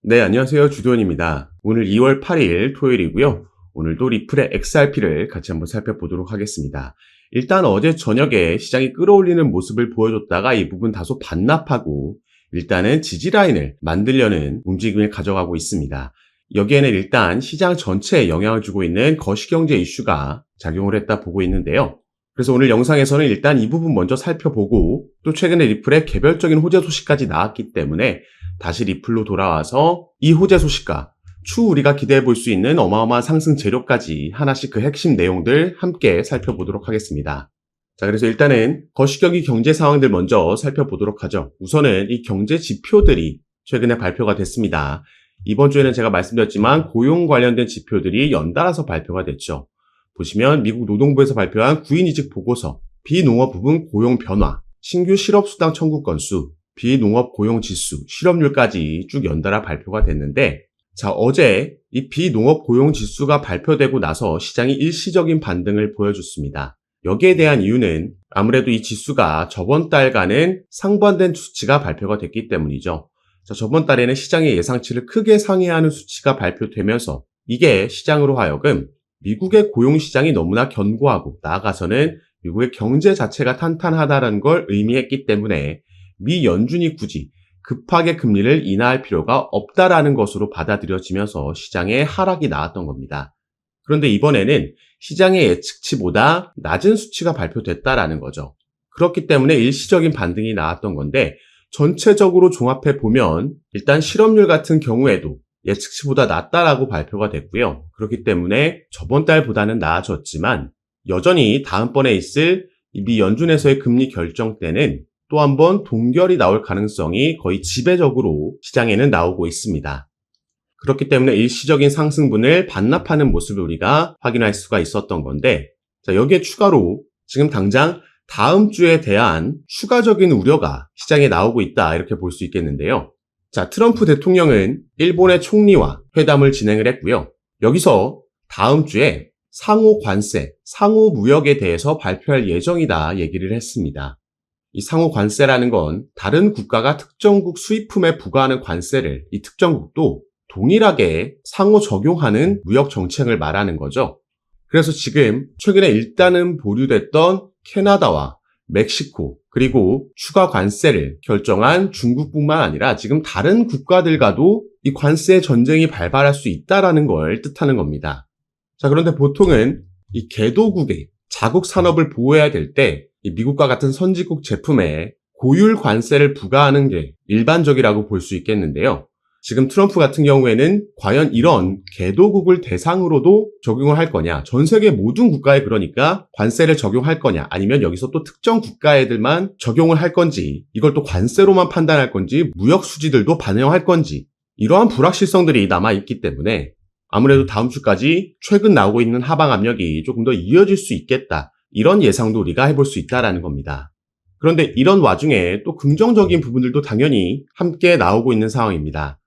네, 안녕하세요. 주도현입니다. 오늘 2월 8일 토요일이고요. 오늘도 리플의 XRP를 같이 한번 살펴보도록 하겠습니다. 일단 어제 저녁에 시장이 끌어올리는 모습을 보여줬다가 이 부분 다소 반납하고 일단은 지지라인을 만들려는 움직임을 가져가고 있습니다. 여기에는 일단 시장 전체에 영향을 주고 있는 거시경제 이슈가 작용을 했다 보고 있는데요. 그래서 오늘 영상에서는 일단 이 부분 먼저 살펴보고 또 최근에 리플의 개별적인 호재 소식까지 나왔기 때문에 다시 리플로 돌아와서 이 호재 소식과 추후 우리가 기대해 볼 수 있는 어마어마한 상승 재료까지 하나씩 그 핵심 내용들 함께 살펴보도록 하겠습니다. 자, 그래서 일단은 거시경기 경제 상황들 먼저 살펴보도록 하죠. 우선은 이 경제 지표들이 최근에 발표가 됐습니다. 이번 주에는 제가 말씀드렸지만 고용 관련된 지표들이 연달아서 발표가 됐죠. 보시면 미국 노동부에서 발표한 9인 이직 보고서, 비농업 부분 고용 변화, 신규 실업수당 청구 건수, 비농업 고용 지수, 실업률까지 쭉 연달아 발표가 됐는데, 자, 어제 이 비농업 고용 지수가 발표되고 나서 시장이 일시적인 반등을 보여줬습니다. 여기에 대한 이유는 아무래도 이 지수가 저번 달과는 상반된 수치가 발표가 됐기 때문이죠. 자, 저번 달에는 시장의 예상치를 크게 상회하는 수치가 발표되면서 이게 시장으로 하여금 미국의 고용시장이 너무나 견고하고 나아가서는 미국의 경제 자체가 탄탄하다는 걸 의미했기 때문에 미 연준이 굳이 급하게 금리를 인하할 필요가 없다라는 것으로 받아들여지면서 시장에 하락이 나왔던 겁니다. 그런데 이번에는 시장의 예측치보다 낮은 수치가 발표됐다라는 거죠. 그렇기 때문에 일시적인 반등이 나왔던 건데 전체적으로 종합해 보면 일단 실업률 같은 경우에도 예측치보다 낮다라고 발표가 됐고요. 그렇기 때문에 저번 달보다는 나아졌지만 여전히 다음번에 있을 미 연준에서의 금리 결정 때는 또 한 번 동결이 나올 가능성이 거의 지배적으로 시장에는 나오고 있습니다. 그렇기 때문에 일시적인 상승분을 반납하는 모습을 우리가 확인할 수가 있었던 건데, 자, 여기에 추가로 지금 당장 다음 주에 대한 추가적인 우려가 시장에 나오고 있다 이렇게 볼 수 있겠는데요. 자, 트럼프 대통령은 일본의 총리와 회담을 진행을 했고요. 여기서 다음 주에 상호 관세, 상호 무역에 대해서 발표할 예정이다 얘기를 했습니다. 이 상호 관세라는 건 다른 국가가 특정국 수입품에 부과하는 관세를 이 특정국도 동일하게 상호 적용하는 무역 정책을 말하는 거죠. 그래서 지금 최근에 일단은 보류됐던 캐나다와 멕시코 그리고 추가 관세를 결정한 중국뿐만 아니라 지금 다른 국가들과도 이 관세 전쟁이 발발할 수 있다라는 걸 뜻하는 겁니다. 자, 그런데 보통은 이 개도국의 자국 산업을 보호해야 될 때 이 미국과 같은 선진국 제품에 고율 관세를 부과하는 게 일반적이라고 볼 수 있겠는데요. 지금 트럼프 같은 경우에는 과연 이런 개도국을 대상으로도 적용을 할 거냐, 전 세계 모든 국가에 그러니까 관세를 적용할 거냐, 아니면 여기서 또 특정 국가애들만 적용을 할 건지, 이걸 또 관세로만 판단할 건지, 무역 수지들도 반영할 건지, 이러한 불확실성들이 남아있기 때문에 아무래도 다음 주까지 최근 나오고 있는 하방 압력이 조금 더 이어질 수 있겠다, 이런 예상도 우리가 해볼 수 있다라는 겁니다. 그런데 이런 와중에 또 긍정적인 부분들도 당연히 함께 나오고 있는 상황입니다.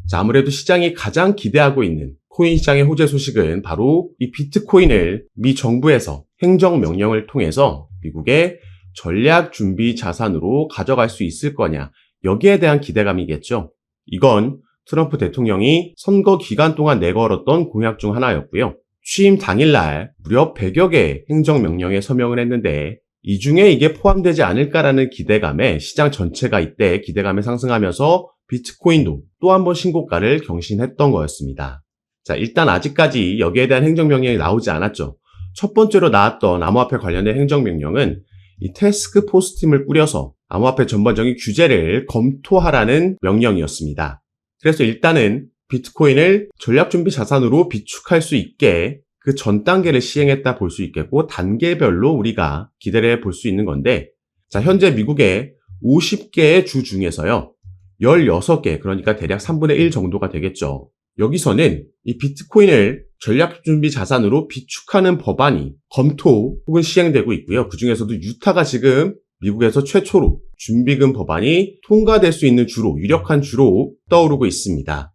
자, 아무래도 시장이 가장 기대하고 있는 코인 시장의 호재 소식은 바로 이 비트코인을 미 정부에서 행정명령을 통해서 미국의 전략 준비 자산으로 가져갈 수 있을 거냐, 여기에 대한 기대감이겠죠. 이건 트럼프 대통령이 선거 기간 동안 내걸었던 공약 중 하나였고요. 취임 당일날 무려 100여 개의 행정명령에 서명을 했는데 이 중에 이게 포함되지 않을까라는 기대감에 시장 전체가 이때 기대감에 상승하면서 비트코인도 또 한 번 신고가를 경신했던 거였습니다. 자, 일단 아직까지 여기에 대한 행정명령이 나오지 않았죠. 첫 번째로 나왔던 암호화폐 관련된 행정명령은 이 태스크포스 팀을 꾸려서 암호화폐 전반적인 규제를 검토하라는 명령이었습니다. 그래서 일단은 비트코인을 전략준비 자산으로 비축할 수 있게 그 전 단계를 시행했다 볼 수 있겠고, 단계별로 우리가 기대를 해볼 수 있는 건데, 자, 현재 미국의 50개의 주 중에서요, 16개, 그러니까 대략 3분의 1 정도가 되겠죠. 여기서는 이 비트코인을 전략준비 자산으로 비축하는 법안이 검토 혹은 시행되고 있고요. 그 중에서도 유타가 지금 미국에서 최초로 준비금 법안이 통과될 수 있는 주로, 유력한 주로 떠오르고 있습니다.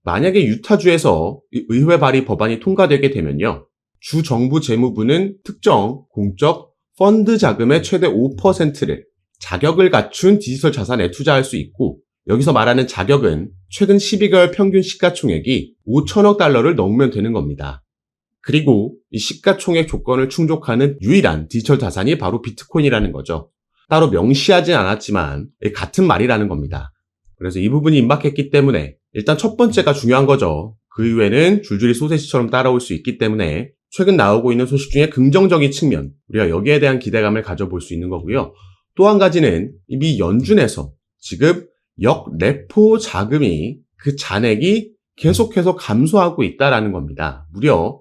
만약에 유타주에서 의회 발의 법안이 통과되게 되면요, 주 정부 재무부는 특정 공적 펀드 자금의 최대 5%를 자격을 갖춘 디지털 자산에 투자할 수 있고, 여기서 말하는 자격은 최근 12개월 평균 시가총액이 5천억 달러를 넘으면 되는 겁니다. 그리고 이 시가총액 조건을 충족하는 유일한 디지털 자산이 바로 비트코인이라는 거죠. 따로 명시하진 않았지만 같은 말이라는 겁니다. 그래서 이 부분이 임박했기 때문에 일단 첫 번째가 중요한 거죠. 그 이후에는 줄줄이 소세지처럼 따라올 수 있기 때문에 최근 나오고 있는 소식 중에 긍정적인 측면, 우리가 여기에 대한 기대감을 가져볼 수 있는 거고요. 또 한 가지는 미 연준에서 지금 역레포 자금이 그 잔액이 계속해서 감소하고 있다라는 겁니다. 무려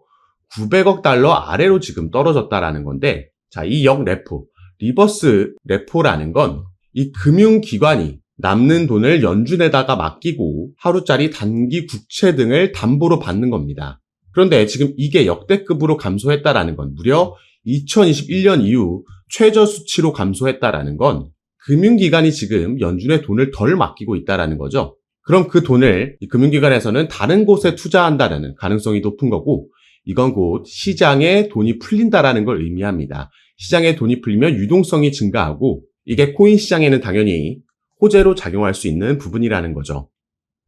900억 달러 아래로 지금 떨어졌다라는 건데, 자, 이 역레포, 리버스 레포라는 건 이 금융기관이 남는 돈을 연준에다가 맡기고 하루짜리 단기 국채 등을 담보로 받는 겁니다. 그런데 지금 이게 역대급으로 감소했다라는 건 무려 2021년 이후 최저 수치로 감소했다라는 건 금융기관이 지금 연준에 돈을 덜 맡기고 있다라는 거죠. 그럼 그 돈을 이 금융기관에서는 다른 곳에 투자한다는 가능성이 높은 거고, 이건 곧 시장에 돈이 풀린다라는 걸 의미합니다. 시장에 돈이 풀리면 유동성이 증가하고 이게 코인 시장에는 당연히 호재로 작용할 수 있는 부분이라는 거죠.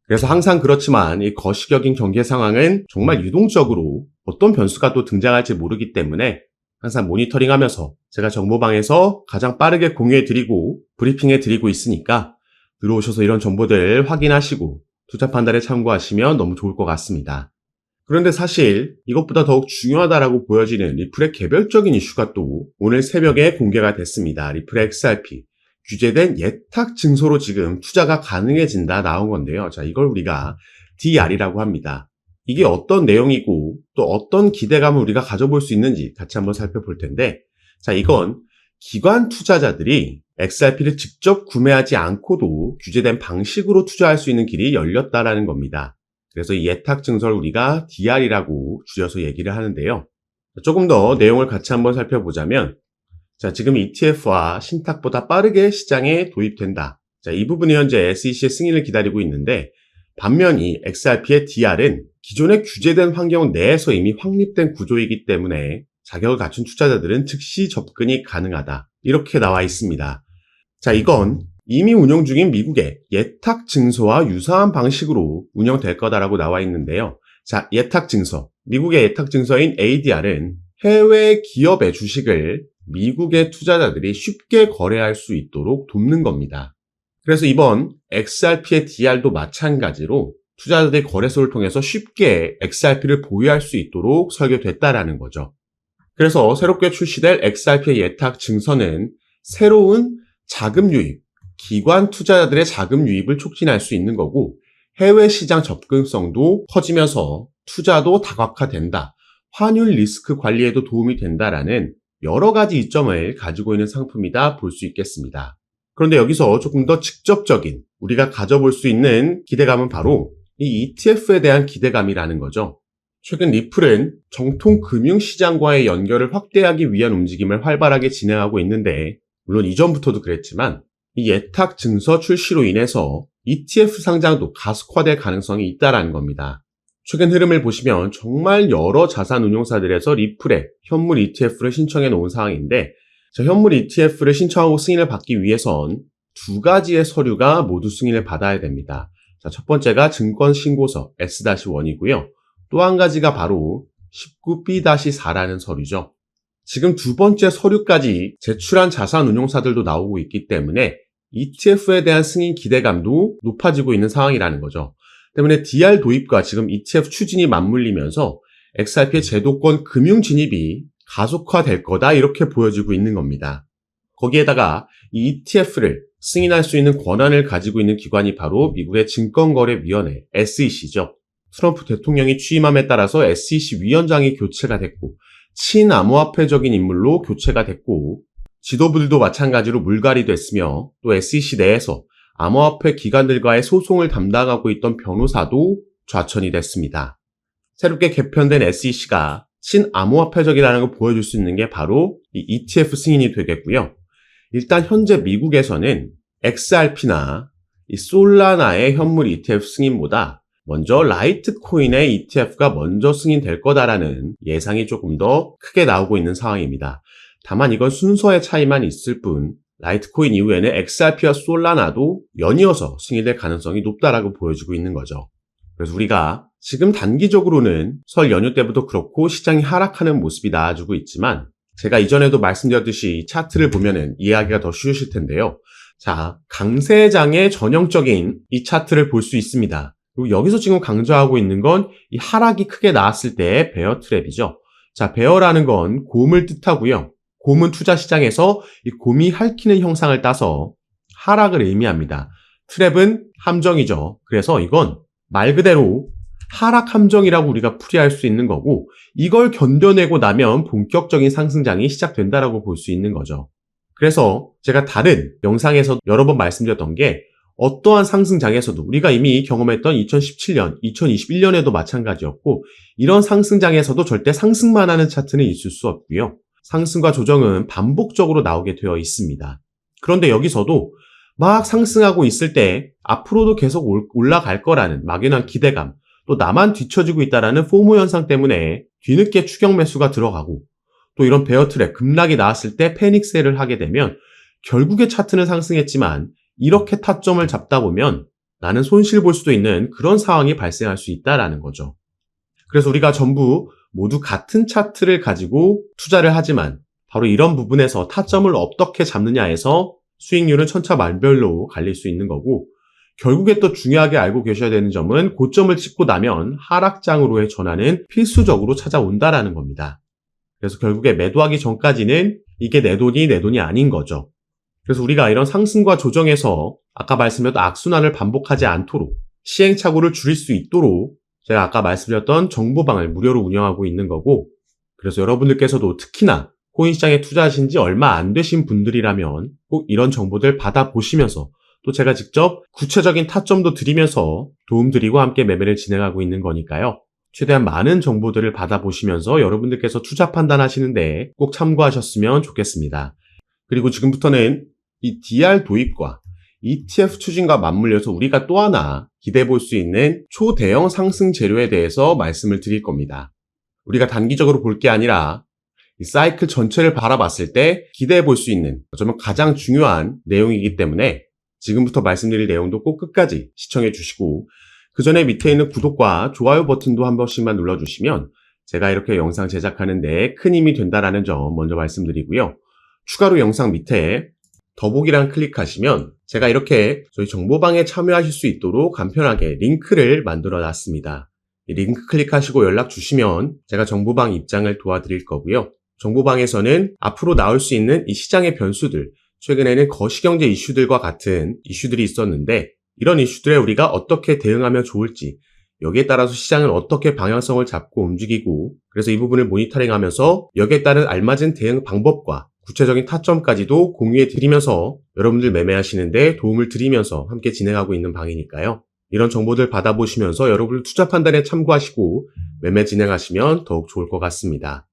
그래서 항상 그렇지만 이 거시적인 경제 상황은 정말 유동적으로 어떤 변수가 또 등장할지 모르기 때문에 항상 모니터링하면서 제가 정보방에서 가장 빠르게 공유해드리고 브리핑해드리고 있으니까 들어오셔서 이런 정보들 확인하시고 투자 판단에 참고하시면 너무 좋을 것 같습니다. 그런데 사실 이것보다 더욱 중요하다라고 보여지는 리플의 개별적인 이슈가 또 오늘 새벽에 공개가 됐습니다. 리플의 XRP, 규제된 예탁 증소로 지금 투자가 가능해진다 나온 건데요. 자, 이걸 우리가 DR이라고 합니다. 이게 어떤 내용이고 또 어떤 기대감을 우리가 가져볼 수 있는지 같이 한번 살펴볼 텐데, 자, 이건 기관 투자자들이 XRP를 직접 구매하지 않고도 규제된 방식으로 투자할 수 있는 길이 열렸다라는 겁니다. 그래서 이 예탁 증서를 우리가 DR이라고 줄여서 얘기를 하는데요. 조금 더 내용을 같이 한번 살펴보자면, 자, 지금 ETF와 신탁보다 빠르게 시장에 도입된다. 자, 이 부분이 현재 SEC의 승인을 기다리고 있는데, 반면 이 XRP의 DR은 기존의 규제된 환경 내에서 이미 확립된 구조이기 때문에 자격을 갖춘 투자자들은 즉시 접근이 가능하다. 이렇게 나와 있습니다. 자, 이건 이미 운영 중인 미국의 예탁 증서와 유사한 방식으로 운영될 거다라고 나와 있는데요. 자, 예탁 증서. 미국의 예탁 증서인 ADR은 해외 기업의 주식을 미국의 투자자들이 쉽게 거래할 수 있도록 돕는 겁니다. 그래서 이번 XRP의 DR도 마찬가지로 투자자들의 거래소를 통해서 쉽게 XRP를 보유할 수 있도록 설계됐다라는 거죠. 그래서 새롭게 출시될 XRP의 예탁 증서는 새로운 자금 유입, 기관 투자자들의 자금 유입을 촉진할 수 있는 거고, 해외 시장 접근성도 커지면서 투자도 다각화된다, 환율 리스크 관리에도 도움이 된다라는 여러 가지 이점을 가지고 있는 상품이다 볼 수 있겠습니다. 그런데 여기서 조금 더 직접적인 우리가 가져볼 수 있는 기대감은 바로 이 ETF에 대한 기대감이라는 거죠. 최근 리플은 정통 금융시장과의 연결을 확대하기 위한 움직임을 활발하게 진행하고 있는데, 물론 이전부터도 그랬지만 이 예탁 증서 출시로 인해서 ETF 상장도 가속화될 가능성이 있다는 겁니다. 최근 흐름을 보시면 정말 여러 자산 운용사들에서 리플의 현물 ETF를 신청해 놓은 상황인데, 현물 ETF를 신청하고 승인을 받기 위해선 두 가지의 서류가 모두 승인을 받아야 됩니다. 자, 첫 번째가 증권신고서 S-1이고요. 또 한 가지가 바로 19B-4라는 서류죠. 지금 두 번째 서류까지 제출한 자산 운용사들도 나오고 있기 때문에 ETF에 대한 승인 기대감도 높아지고 있는 상황이라는 거죠. 때문에 DR 도입과 지금 ETF 추진이 맞물리면서 XRP의 제도권 금융 진입이 가속화될 거다, 이렇게 보여지고 있는 겁니다. 거기에다가 이 ETF를 승인할 수 있는 권한을 가지고 있는 기관이 바로 미국의 증권거래위원회 SEC죠. 트럼프 대통령이 취임함에 따라서 SEC 위원장이 교체가 됐고, 친암호화폐적인 인물로 교체가 됐고, 지도부들도 마찬가지로 물갈이 됐으며, 또 SEC 내에서 암호화폐 기관들과의 소송을 담당하고 있던 변호사도 좌천이 됐습니다. 새롭게 개편된 SEC가 친암호화폐적이라는 걸 보여줄 수 있는 게 바로 이 ETF 승인이 되겠고요. 일단 현재 미국에서는 XRP나 이 솔라나의 현물 ETF 승인보다 먼저 라이트코인의 ETF가 먼저 승인될 거다라는 예상이 조금 더 크게 나오고 있는 상황입니다. 다만 이건 순서의 차이만 있을 뿐, 라이트코인 이후에는 XRP와 솔라나도 연이어서 승인될 가능성이 높다라고 보여지고 있는 거죠. 그래서 우리가 지금 단기적으로는 설 연휴 때부터 그렇고 시장이 하락하는 모습이 나아지고 있지만 제가 이전에도 말씀드렸듯이 차트를 보면은 이해하기가 더 쉬우실 텐데요. 자, 강세장의 전형적인 이 차트를 볼 수 있습니다. 그리고 여기서 지금 강조하고 있는 건 이 하락이 크게 나왔을 때의 베어 트랩이죠. 자, 베어라는 건 곰을 뜻하고요. 곰은 투자 시장에서 이 곰이 핥히는 형상을 따서 하락을 의미합니다. 트랩은 함정이죠. 그래서 이건 말 그대로 하락 함정이라고 우리가 풀이할 수 있는 거고 이걸 견뎌내고 나면 본격적인 상승장이 시작된다라고 볼 수 있는 거죠. 그래서 제가 다른 영상에서 여러 번 말씀드렸던 게 어떠한 상승장에서도 우리가 이미 경험했던 2017년, 2021년에도 마찬가지였고 이런 상승장에서도 절대 상승만 하는 차트는 있을 수 없고요. 상승과 조정은 반복적으로 나오게 되어 있습니다. 그런데 여기서도 막 상승하고 있을 때 앞으로도 계속 올라갈 거라는 막연한 기대감, 또 나만 뒤처지고 있다라는 포모 현상 때문에 뒤늦게 추격 매수가 들어가고 또 이런 베어 트랩, 급락이 나왔을 때 패닉 셀을 하게 되면 결국에 차트는 상승했지만 이렇게 타점을 잡다 보면 나는 손실 볼 수도 있는 그런 상황이 발생할 수 있다라는 거죠. 그래서 우리가 전부 모두 같은 차트를 가지고 투자를 하지만 바로 이런 부분에서 타점을 어떻게 잡느냐에서 수익률은 천차만별로 갈릴 수 있는 거고 결국에 또 중요하게 알고 계셔야 되는 점은 고점을 찍고 나면 하락장으로의 전환은 필수적으로 찾아온다라는 겁니다. 그래서 결국에 매도하기 전까지는 이게 내 돈이 아닌 거죠. 그래서 우리가 이런 상승과 조정에서 아까 말씀드렸던 악순환을 반복하지 않도록 시행착오를 줄일 수 있도록 제가 아까 말씀드렸던 정보방을 무료로 운영하고 있는 거고 그래서 여러분들께서도 특히나 코인시장에 투자하신 지 얼마 안 되신 분들이라면 꼭 이런 정보들 받아보시면서 또 제가 직접 구체적인 타점도 드리면서 도움드리고 함께 매매를 진행하고 있는 거니까요. 최대한 많은 정보들을 받아보시면서 여러분들께서 투자 판단하시는데 꼭 참고하셨으면 좋겠습니다. 그리고 지금부터는 이 DR 도입과 ETF 추진과 맞물려서 우리가 또 하나 기대해 볼 수 있는 초대형 상승 재료에 대해서 말씀을 드릴 겁니다. 우리가 단기적으로 볼 게 아니라 이 사이클 전체를 바라봤을 때 기대해 볼 수 있는 어쩌면 가장 중요한 내용이기 때문에 지금부터 말씀드릴 내용도 꼭 끝까지 시청해 주시고 그 전에 밑에 있는 구독과 좋아요 버튼도 한 번씩만 눌러주시면 제가 이렇게 영상 제작하는 데 큰 힘이 된다는 점 먼저 말씀드리고요. 추가로 영상 밑에 더보기란 클릭하시면 제가 이렇게 저희 정보방에 참여하실 수 있도록 간편하게 링크를 만들어 놨습니다. 이 링크 클릭하시고 연락 주시면 제가 정보방 입장을 도와드릴 거고요. 정보방에서는 앞으로 나올 수 있는 이 시장의 변수들, 최근에는 거시경제 이슈들과 같은 이슈들이 있었는데 이런 이슈들에 우리가 어떻게 대응하면 좋을지 여기에 따라서 시장은 어떻게 방향성을 잡고 움직이고 그래서 이 부분을 모니터링하면서 여기에 따른 알맞은 대응 방법과 구체적인 타점까지도 공유해 드리면서 여러분들 매매하시는데 도움을 드리면서 함께 진행하고 있는 방이니까요. 이런 정보들 받아보시면서 여러분들 투자 판단에 참고하시고 매매 진행하시면 더욱 좋을 것 같습니다.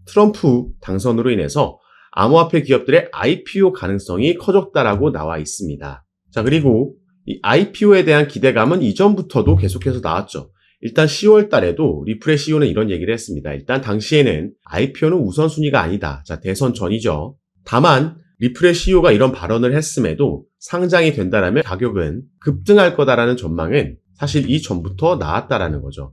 트럼프 당선으로 인해서 암호화폐 기업들의 IPO 가능성이 커졌다라고 나와 있습니다. 자, 그리고 이 IPO에 대한 기대감은 이전부터도 계속해서 나왔죠. 일단 10월 달에도 리플의 CEO는 이런 얘기를 했습니다. 일단 당시에는 IPO는 우선순위가 아니다. 자, 대선 전이죠. 다만 리플의 CEO가 이런 발언을 했음에도 상장이 된다라면 가격은 급등할 거다라는 전망은 사실 이전부터 나왔다라는 거죠.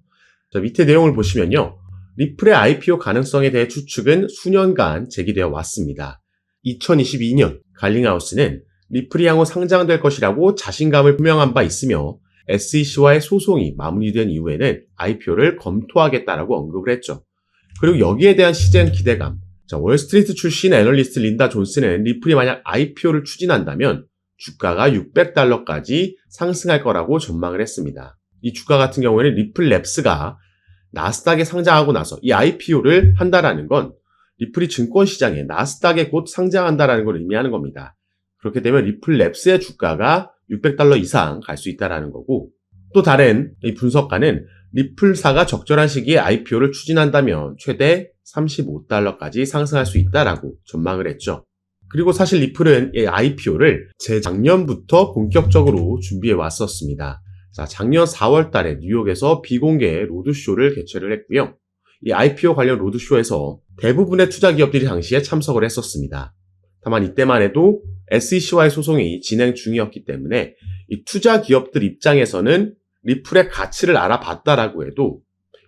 자, 밑에 내용을 보시면요. 리플의 IPO 가능성에 대해 추측은 수년간 제기되어 왔습니다. 2022년 갈링하우스는 리플이 향후 상장될 것이라고 자신감을 표명한 바 있으며 SEC와의 소송이 마무리된 이후에는 IPO를 검토하겠다라고 언급을 했죠. 그리고 여기에 대한 시장 기대감. 자, 월스트리트 출신 애널리스트 린다 존스는 리플이 만약 IPO를 추진한다면 주가가 $600까지 상승할 거라고 전망을 했습니다. 이 주가 같은 경우에는 리플 랩스가 나스닥에 상장하고 나서 이 IPO를 한다라는 건 리플이 증권시장에 나스닥에 곧 상장한다라는 걸 의미하는 겁니다. 그렇게 되면 리플 랩스의 주가가 $600 이상 갈 수 있다라는 거고 또 다른 이 분석가는 리플사가 적절한 시기에 IPO를 추진한다면 최대 $35까지 상승할 수 있다라고 전망을 했죠. 그리고 사실 리플은 이 IPO를 재작년부터 본격적으로 준비해 왔었습니다. 자, 작년 4월 달에 뉴욕에서 비공개 로드쇼를 개최를 했고요. 이 IPO 관련 로드쇼에서 대부분의 투자 기업들이 당시에 참석을 했었습니다. 다만 이때만 해도 SEC와의 소송이 진행 중이었기 때문에 이 투자 기업들 입장에서는 리플의 가치를 알아봤다라고 해도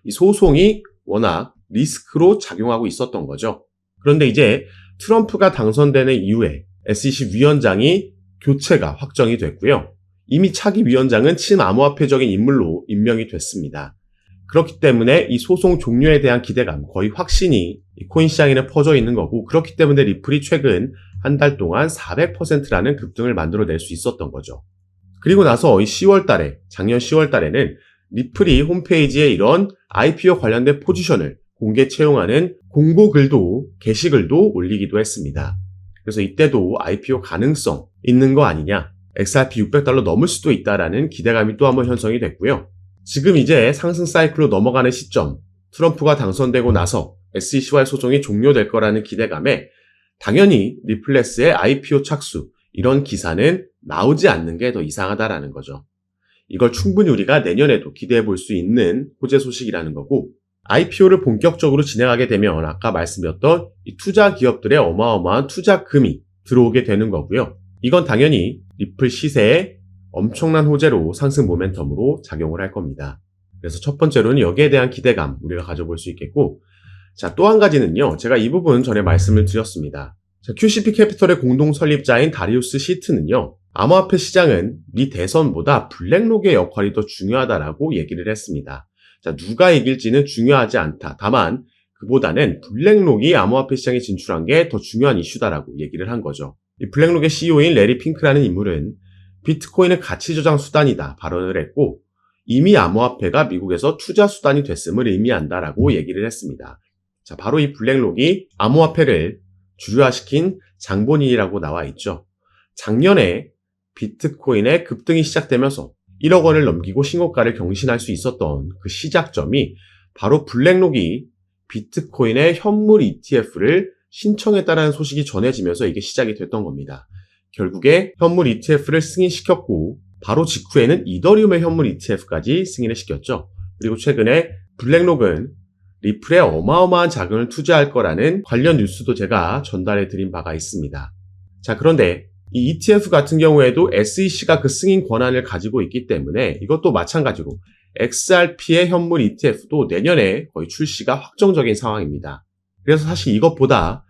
이 소송이 워낙 리스크로 작용하고 있었던 거죠. 그런데 이제 트럼프가 당선되는 이후에 SEC 위원장이 교체가 확정이 됐고요. 이미 차기 위원장은 친암호화폐적인 인물로 임명이 됐습니다. 그렇기 때문에 이 소송 종료에 대한 기대감, 거의 확신이 이 코인 시장에는 퍼져 있는 거고, 그렇기 때문에 리플이 최근 한 달 동안 400%라는 급등을 만들어낼 수 있었던 거죠. 그리고 나서 이 10월 달에, 작년 10월 달에는 리플이 홈페이지에 이런 IPO 관련된 포지션을 공개 채용하는 공고글도, 게시글도 올리기도 했습니다. 그래서 이때도 IPO 가능성 있는 거 아니냐, XRP $600 넘을 수도 있다라는 기대감이 또 한번 형성이 됐고요. 지금 이제 상승 사이클로 넘어가는 시점, 트럼프가 당선되고 나서 SEC와의 소송이 종료될 거라는 기대감에 당연히 리플레스의 IPO 착수, 이런 기사는 나오지 않는 게 더 이상하다라는 거죠. 이걸 충분히 우리가 내년에도 기대해 볼 수 있는 호재 소식이라는 거고, IPO를 본격적으로 진행하게 되면 아까 말씀드렸던 이 투자 기업들의 어마어마한 투자금이 들어오게 되는 거고요. 이건 당연히 리플 시세에 엄청난 호재로 상승 모멘텀으로 작용을 할 겁니다. 그래서 첫 번째로는 여기에 대한 기대감 우리가 가져볼 수 있겠고, 자, 또 한 가지는요. 제가 이 부분 전에 말씀을 드렸습니다. 자, QCP 캐피털의 공동 설립자인 다리우스 시트는요. 암호화폐 시장은 미 대선보다 블랙록의 역할이 더 중요하다라고 얘기를 했습니다. 자, 누가 이길지는 중요하지 않다. 다만 그보다는 블랙록이 암호화폐 시장에 진출한 게 더 중요한 이슈다라고 얘기를 한 거죠. 이 블랙록의 CEO인 레리 핑크라는 인물은 비트코인은 가치 저장 수단이다 발언을 했고, 이미 암호화폐가 미국에서 투자 수단이 됐음을 의미한다라고 얘기를 했습니다. 자, 바로 이 블랙록이 암호화폐를 주류화시킨 장본인이라고 나와 있죠. 작년에 비트코인의 급등이 시작되면서 1억 원을 넘기고 신고가를 경신할 수 있었던 그 시작점이 바로 블랙록이 비트코인의 현물 ETF를 신청했다라는 소식이 전해지면서 이게 시작이 됐던 겁니다. 결국에 현물 ETF를 승인시켰고, 바로 직후에는 이더리움의 현물 ETF까지 승인을 시켰죠. 그리고 최근에 블랙록은 리플에 어마어마한 자금을 투자할 거라는 관련 뉴스도 제가 전달해 드린 바가 있습니다. 자, 그런데 이 ETF 같은 경우에도 SEC가 그 승인 권한을 가지고 있기 때문에 이것도 마찬가지로 XRP의 현물 ETF도 내년에 거의 출시가 확정적인 상황입니다. 그래서 사실 이것보다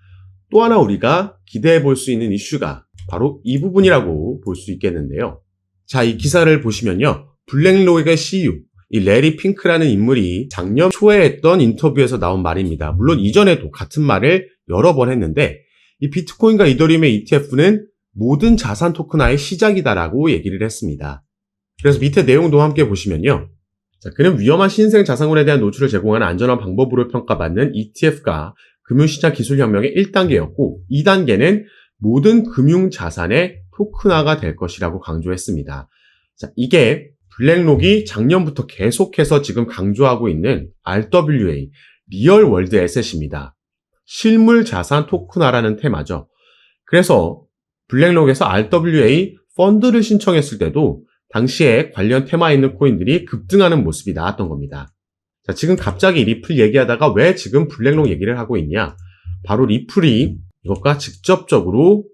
또 하나 우리가 기대해 볼 수 있는 이슈가 바로 이 부분이라고 볼 수 있겠는데요. 자, 이 기사를 보시면요. 블랙록의 CEO, 이 레리 핑크라는 인물이 작년 초에 했던 인터뷰에서 나온 말입니다. 물론 이전에도 같은 말을 여러 번 했는데, 이 비트코인과 이더리움의 ETF는 모든 자산 토큰화의 시작이다라고 얘기를 했습니다. 그래서 밑에 내용도 함께 보시면요. 자, 그는 위험한 신생 자산군에 대한 노출을 제공하는 안전한 방법으로 평가받는 ETF가 금융시장 기술혁명의 1단계였고, 2단계는 모든 금융자산의 토큰화가 될 것이라고 강조했습니다. 자, 이게 블랙록이 작년부터 계속해서 지금 강조하고 있는 RWA, 리얼 월드 에셋입니다. 실물 자산 토큰화라는 테마죠. 그래서 블랙록에서 RWA 펀드를 신청했을 때도 당시에 관련 테마에 있는 코인들이 급등하는 모습이 나왔던 겁니다. 자, 지금 갑자기 리플 얘기하다가 왜 지금 블랙록 얘기를 하고 있냐? 바로 리플이 이것과 직접적으로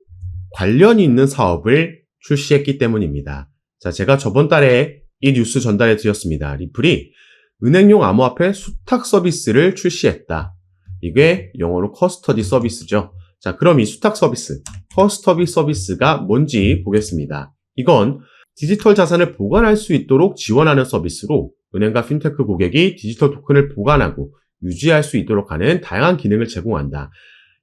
관련이 있는 사업을 출시했기 때문입니다. 자, 제가 저번 달에 이 뉴스 전달해 드렸습니다. 리플이 은행용 암호화폐 수탁 서비스를 출시했다. 이게 영어로 커스터디 서비스죠. 자, 그럼 이 수탁 서비스, 커스터디 서비스가 뭔지 보겠습니다. 이건 디지털 자산을 보관할 수 있도록 지원하는 서비스로 은행과 핀테크 고객이 디지털 토큰을 보관하고 유지할 수 있도록 하는 다양한 기능을 제공한다.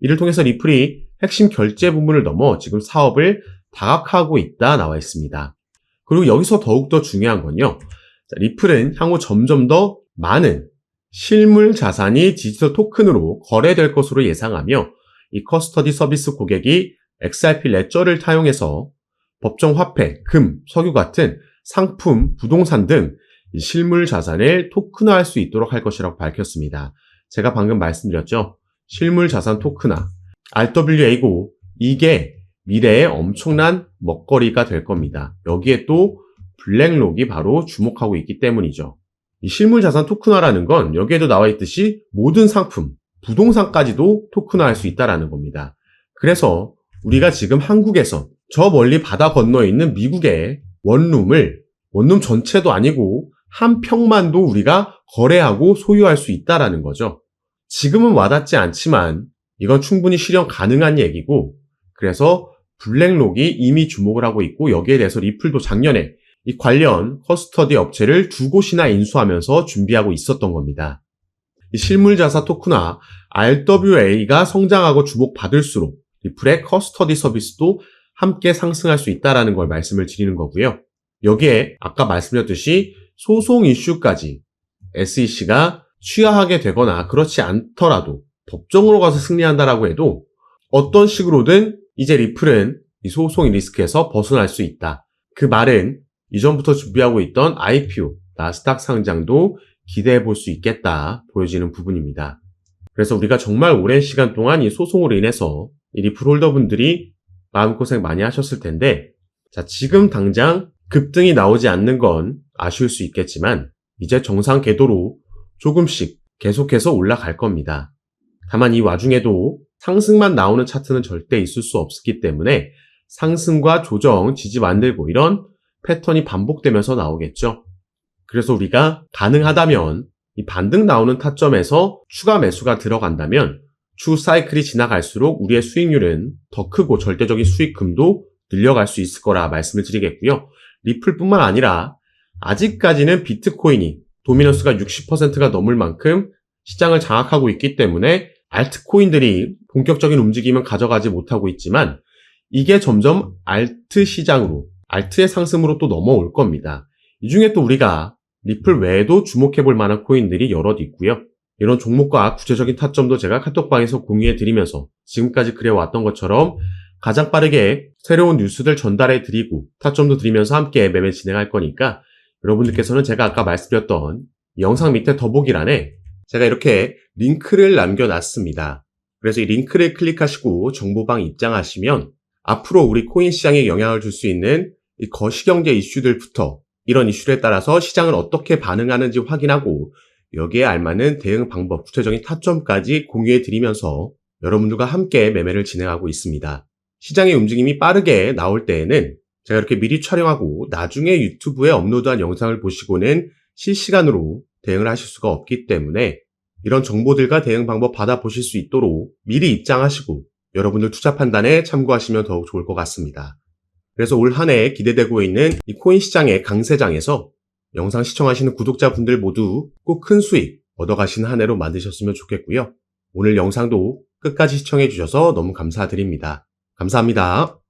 이를 통해서 리플이 핵심 결제 부분을 넘어 지금 사업을 다각화하고 있다 나와 있습니다. 그리고 여기서 더욱더 중요한 건요. 자, 리플은 향후 점점 더 많은 실물 자산이 디지털 토큰으로 거래될 것으로 예상하며, 이 커스터디 서비스 고객이 XRP 레저를 타용해서 법정 화폐, 금, 석유 같은 상품, 부동산 등 실물 자산을 토큰화할 수 있도록 할 것이라고 밝혔습니다. 제가 방금 말씀드렸죠. 실물 자산 토큰화, RWA고 이게 미래에 엄청난 먹거리가 될 겁니다. 여기에 또 블랙록이 바로 주목하고 있기 때문이죠. 이 실물 자산 토큰화라는 건 여기에도 나와 있듯이 모든 상품, 부동산까지도 토큰화할 수 있다는 겁니다. 그래서 우리가 지금 한국에서 저 멀리 바다 건너에 있는 미국의 원룸 전체도 아니고 한 평만도 우리가 거래하고 소유할 수 있다라는 거죠. 지금은 와닿지 않지만 이건 충분히 실현 가능한 얘기고, 그래서 블랙록이 이미 주목을 하고 있고, 여기에 대해서 리플도 작년에 이 관련 커스터디 업체를 2곳이나 인수하면서 준비하고 있었던 겁니다. 이 실물자산 토큰화 RWA가 성장하고 주목받을수록 리플의 커스터디 서비스도 함께 상승할 수 있다는 걸 말씀을 드리는 거고요. 여기에 아까 말씀드렸듯이 소송 이슈까지 SEC가 취하하게 되거나 그렇지 않더라도 법정으로 가서 승리한다라고 해도 어떤 식으로든 이제 리플은 이 소송 리스크에서 벗어날 수 있다. 그 말은 이전부터 준비하고 있던 IPO, 나스닥 상장도 기대해 볼 수 있겠다 보여지는 부분입니다. 그래서 우리가 정말 오랜 시간 동안 이 소송으로 인해서 이 리플 홀더분들이 마음고생 많이 하셨을 텐데, 자, 지금 당장 급등이 나오지 않는 건 아쉬울 수 있겠지만 이제 정상 궤도로 조금씩 계속해서 올라갈 겁니다. 다만 이 와중에도 상승만 나오는 차트는 절대 있을 수 없기 때문에 상승과 조정, 지지 만들고 이런 패턴이 반복되면서 나오겠죠. 그래서 우리가 가능하다면 이 반등 나오는 타점에서 추가 매수가 들어간다면 추후 사이클이 지나갈수록 우리의 수익률은 더 크고 절대적인 수익금도 늘려갈 수 있을 거라 말씀을 드리겠고요. 리플뿐만 아니라 아직까지는 비트코인이 도미넌스가 60%가 넘을 만큼 시장을 장악하고 있기 때문에 알트코인들이 본격적인 움직임은 가져가지 못하고 있지만 이게 점점 알트 시장으로, 알트의 상승으로 또 넘어올 겁니다. 이 중에 또 우리가 리플 외에도 주목해 볼 만한 코인들이 여럿 있고요. 이런 종목과 구체적인 타점도 제가 카톡방에서 공유해 드리면서 지금까지 그래왔던 것처럼 가장 빠르게 새로운 뉴스들 전달해 드리고 타점도 드리면서 함께 매매 진행할 거니까 여러분들께서는 제가 아까 말씀드렸던 영상 밑에 더보기란에 제가 이렇게 링크를 남겨놨습니다. 그래서 이 링크를 클릭하시고 정보방 입장하시면 앞으로 우리 코인 시장에 영향을 줄 수 있는 이 거시경제 이슈들부터 이런 이슈에 따라서 시장을 어떻게 반응하는지 확인하고 여기에 알맞는 대응 방법, 구체적인 타점까지 공유해 드리면서 여러분들과 함께 매매를 진행하고 있습니다. 시장의 움직임이 빠르게 나올 때에는 제가 이렇게 미리 촬영하고 나중에 유튜브에 업로드한 영상을 보시고는 실시간으로 대응을 하실 수가 없기 때문에 이런 정보들과 대응 방법 받아보실 수 있도록 미리 입장하시고 여러분들 투자 판단에 참고하시면 더욱 좋을 것 같습니다. 그래서 올 한 해 기대되고 있는 이 코인 시장의 강세장에서 영상 시청하시는 구독자분들 모두 꼭 큰 수익 얻어가시는 한 해로 만드셨으면 좋겠고요. 오늘 영상도 끝까지 시청해 주셔서 너무 감사드립니다. 감사합니다.